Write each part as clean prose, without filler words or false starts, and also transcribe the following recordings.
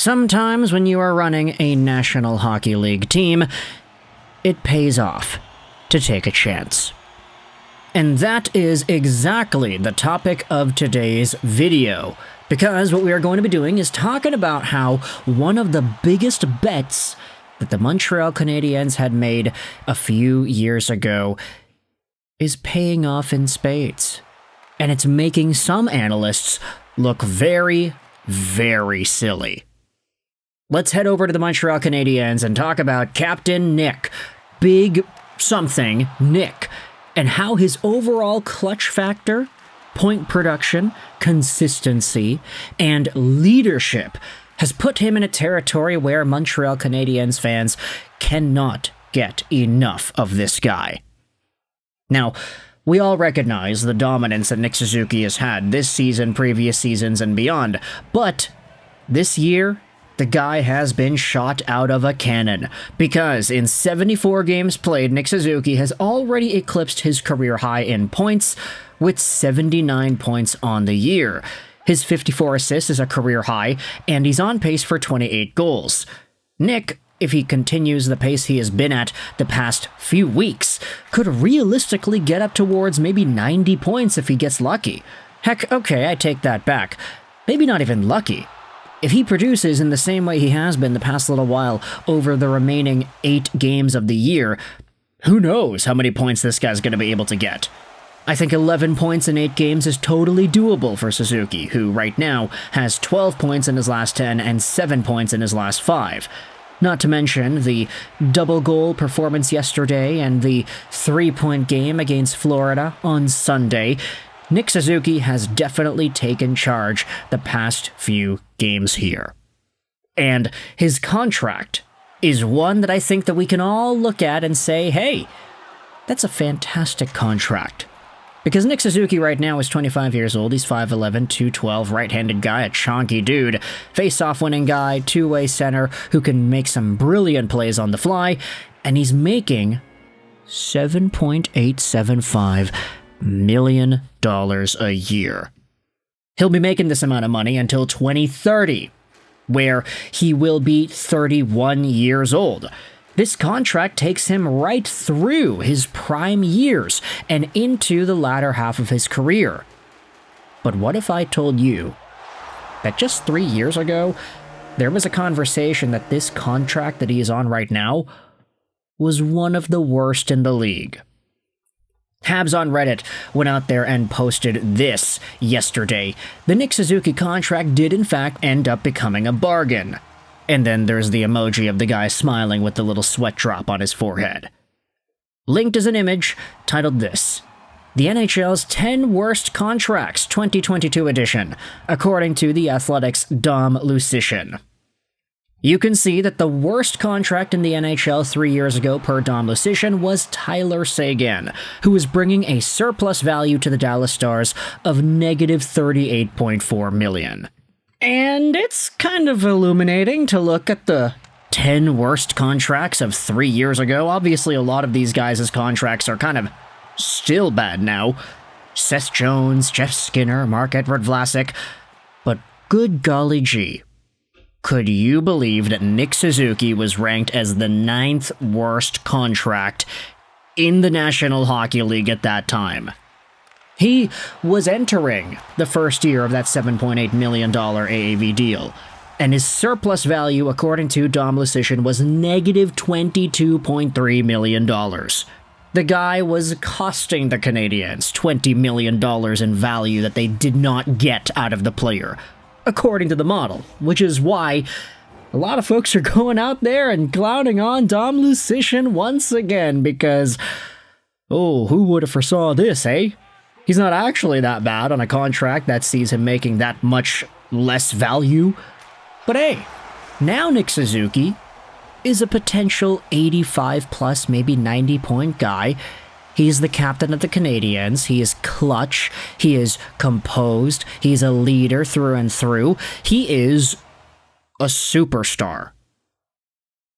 Sometimes when you are running a National Hockey League team, it pays off to take a chance. And that is exactly the topic of today's video, because what we are going to be doing is talking about how one of the biggest bets that the Montreal Canadiens had made a few years ago is paying off in spades. And it's making some analysts look very, very silly. Let's head over to the Montreal Canadiens and talk about Captain Nick, Big Something Nick, and how his overall clutch factor, point production, consistency, and leadership has put him in a territory where Montreal Canadiens fans cannot get enough of this guy. Now, we all recognize the dominance that Nick Suzuki has had this season, previous seasons, and beyond, but this year, the guy has been shot out of a cannon, because in 74 games played, Nick Suzuki has already eclipsed his career high in points with 79 points on the year. His 54 assists is a career high, and he's on pace for 28 goals. Nick, if he continues the pace he has been at the past few weeks, could realistically get up towards maybe 90 points if he gets lucky. Heck, okay, I take that back. Maybe not even lucky. If he produces in the same way he has been the past little while over the remaining 8 games of the year, who knows how many points this guy's going to be able to get. I think 11 points in 8 games is totally doable for Suzuki, who right now has 12 points in his last 10 and 7 points in his last 5. Not to mention the double-goal performance yesterday and the 3-point game against Florida on Sunday. Nick Suzuki has definitely taken charge the past few games here. And his contract is one that I think that we can all look at and say, hey, that's a fantastic contract. Because Nick Suzuki right now is 25 years old, he's 5'11", 212, right-handed guy, a chonky dude, face-off winning guy, two-way center who can make some brilliant plays on the fly, and he's making $7.875 million a year. He'll be making this amount of money until 2030, where he will be 31 years old. This contract takes him right through his prime years and into the latter half of his career. But what if I told you that just 3 years ago, there was a conversation that this contract that he is on right now was one of the worst in the league? Habs on Reddit went out there and posted this yesterday. The Nick Suzuki contract did in fact end up becoming a bargain. And then there's the emoji of the guy smiling with the little sweat drop on his forehead. Linked is an image titled this: The NHL's 10 Worst Contracts 2022 edition, according to The Athletic's Dom Lucian. You can see that the worst contract in the NHL 3 years ago per Dom Lucian was Tyler Seguin, who was bringing a surplus value to the Dallas Stars of negative $38.4 million. And it's kind of illuminating to look at the 10 worst contracts of 3 years ago. Obviously, a lot of these guys' contracts are kind of still bad now. Seth Jones, Jeff Skinner, Marc-Edouard Vlasic. But good golly gee, could you believe that Nick Suzuki was ranked as the 9th worst contract in the National Hockey League at that time? He was entering the first year of that $7.8 million AAV deal, and his surplus value, according to Dom Lucian, was negative $22.3 million. The guy was costing the Canadiens $20 million in value that they did not get out of the player, according to the model, which is why a lot of folks are going out there and clowning on Dom Lucian once again, because, oh, who would have foresaw this, eh? He's not actually that bad on a contract that sees him making that much less value. But hey, now Nick Suzuki is a potential 85 plus, maybe 90 point guy. He's the captain of the Canadiens. He is clutch. He is composed. He's a leader through and through. He is a superstar.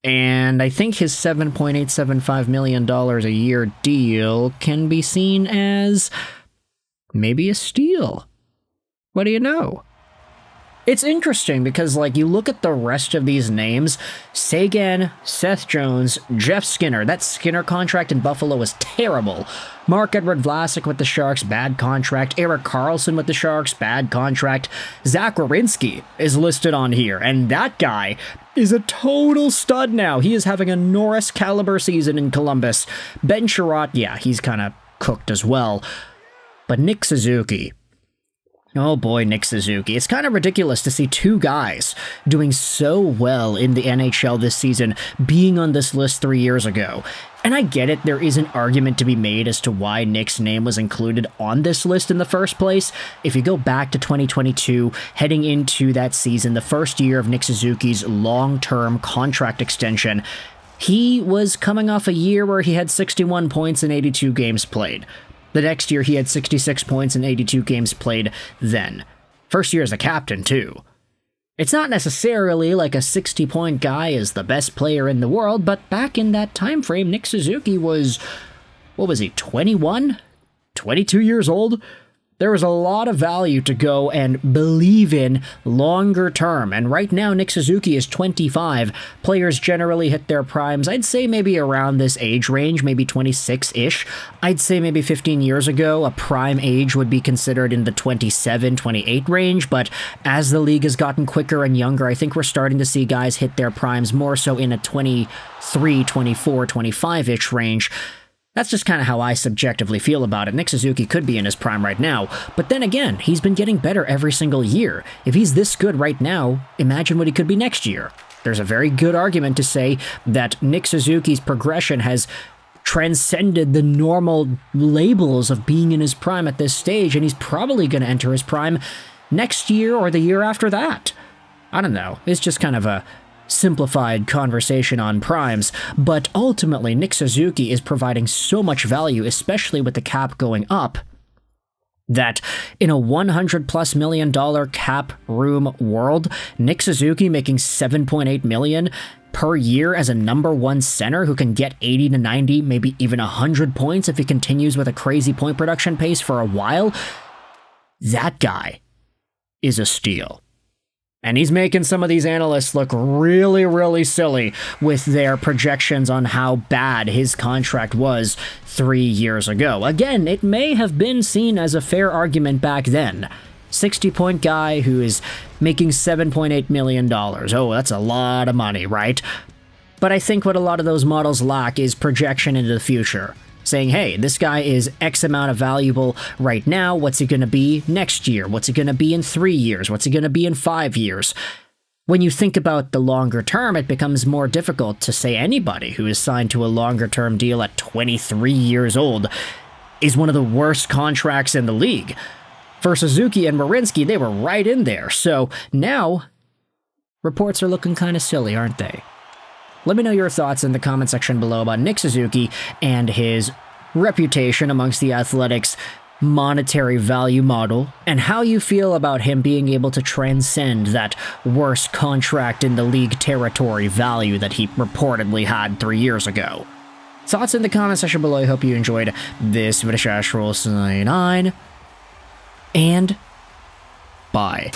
And I think his $7.875 million a year deal can be seen as maybe a steal. What do you know? It's interesting because, like, you look at the rest of these names, Sagan, Seth Jones, Jeff Skinner. That Skinner contract in Buffalo was terrible. Mark-Edward Vlasic with the Sharks, bad contract. Erik Karlsson with the Sharks, bad contract. Zach Werenski is listed on here, and that guy is a total stud now. He is having a Norris caliber season in Columbus. Ben Sherratt, yeah, he's kind of cooked as well. But Nick Suzuki... oh boy, Nick Suzuki. It's kind of ridiculous to see two guys doing so well in the NHL this season being on this list 3 years ago. And I get it, there is an argument to be made as to why Nick's name was included on this list in the first place. If you go back to 2022, heading into that season, the first year of Nick Suzuki's long-term contract extension, he was coming off a year where he had 61 points in 82 games played. The next year, he had 66 points in 82 games played then. First year as a captain, too. It's not necessarily like a 60-point guy is the best player in the world, but back in that time frame, Nick Suzuki was, what was he, 21? 22 years old? There was a lot of value to go and believe in longer term, and right now Nick Suzuki is 25. Players generally hit their primes, I'd say maybe around this age range, maybe 26-ish. I'd say maybe 15 years ago, a prime age would be considered in the 27, 28 range, but as the league has gotten quicker and younger, I think we're starting to see guys hit their primes more so in a 23, 24, 25-ish range. That's just kind of how I subjectively feel about it. Nick Suzuki could be in his prime right now, but then again, he's been getting better every single year. If he's this good right now, imagine what he could be next year. There's a very good argument to say that Nick Suzuki's progression has transcended the normal labels of being in his prime at this stage, and he's probably going to enter his prime next year or the year after that. I don't know. It's just kind of a simplified conversation on primes, but ultimately Nick Suzuki is providing so much value, especially with the cap going up, that in a $100+ million cap room world, Nick Suzuki making $7.8 million per year as a number one center who can get 80 to 90, maybe even 100 points if he continues with a crazy point production pace for a while, that guy is a steal. And he's making some of these analysts look really, really silly with their projections on how bad his contract was 3 years ago. Again, it may have been seen as a fair argument back then. 60-point guy who is making $7.8 million. Oh, that's a lot of money, right? But I think what a lot of those models lack is projection into the future. Saying, hey, this guy is X amount of valuable right now, what's he going to be next year? What's he going to be in 3 years? What's he going to be in 5 years? When you think about the longer term, it becomes more difficult to say anybody who is signed to a longer term deal at 23 years old is one of the worst contracts in the league. For Suzuki and Werenski, they were right in there, so now reports are looking kind of silly, aren't they? Let me know your thoughts in the comment section below about Nick Suzuki and his reputation amongst the Athletics' monetary value model, and how you feel about him being able to transcend that worst contract in the league territory value that he reportedly had 3 years ago. Thoughts in the comment section below. I hope you enjoyed this video. Sign on, and bye.